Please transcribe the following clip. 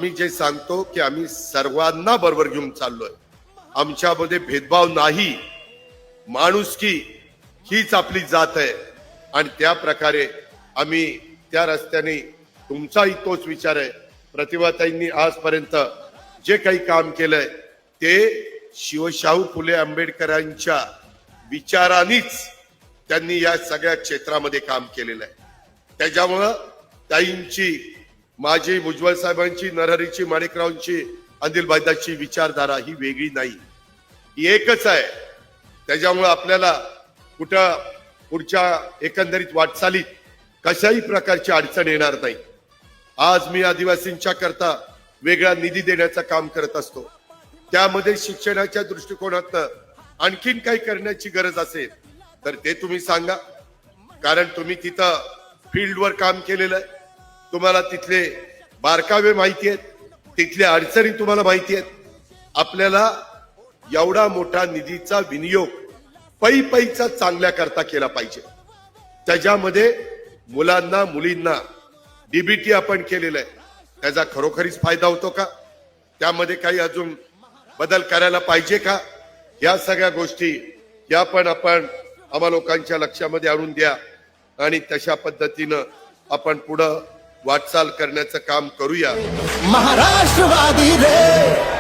आम्ही जे सांगतो की आम्ही सर्वांना बरोबर घेऊन चाललोय, आमच्यामध्ये भेदभाव नाही, माणुसकी हीच आपली जात आहे आणि त्या प्रकारे आम्ही त्या रस्त्याने, तुमचाही तोच विचार आहे. प्रतिभाताईंनी आजपर्यंत जे काही काम केलंय ते शिवशाहू फुले आंबेडकरांच्या विचारांनीच त्यांनी या सगळ्या क्षेत्रामध्ये काम केलेलं आहे. त्याच्यामुळं ताईंची, माझी, भुजबळ साहेबांची, नरहरीची, माणिकरावांची, अनिल भाईदाची विचारधारा ही वेगळी नाही, ही एकच आहे. त्याच्यामुळे आपल्याला कुठं पुढच्या एकंदरीत वाटचालीत कशाही प्रकारची अडचण येणार नाही. आज मी आदिवासींच्या करता वेगळा निधी देण्याचं काम करत असतो. त्यामध्ये शिक्षणाच्या दृष्टिकोनातनं आणखीन काही करण्याची गरज असेल तर ते तुम्ही सांगा, कारण तुम्ही तिथं फील्डवर काम केलेलं आहे, तुम्हाला तिथले बारकावे माहिती आहेत, तिथल्या अडचणी तुम्हाला माहिती आहेत. आपल्याला एवढा मोठा निधीचा विनियोग पैचा चांगल्या करता केला पाहिजे. त्याच्यामध्ये मुलांना, मुलींना डीबीटी आपण केलेलं आहे, त्याचा खरोखरीच फायदा होतो का, त्यामध्ये काही अजून बदल करायला पाहिजे का, या सगळ्या गोष्टी या पण आपण आम्हा लोकांच्या लक्षामध्ये आणून द्या आणि तशा पद्धतीनं आपण पुढं वाटचाल करण्याचं काम करूया. महाराष्ट्रवादी रे.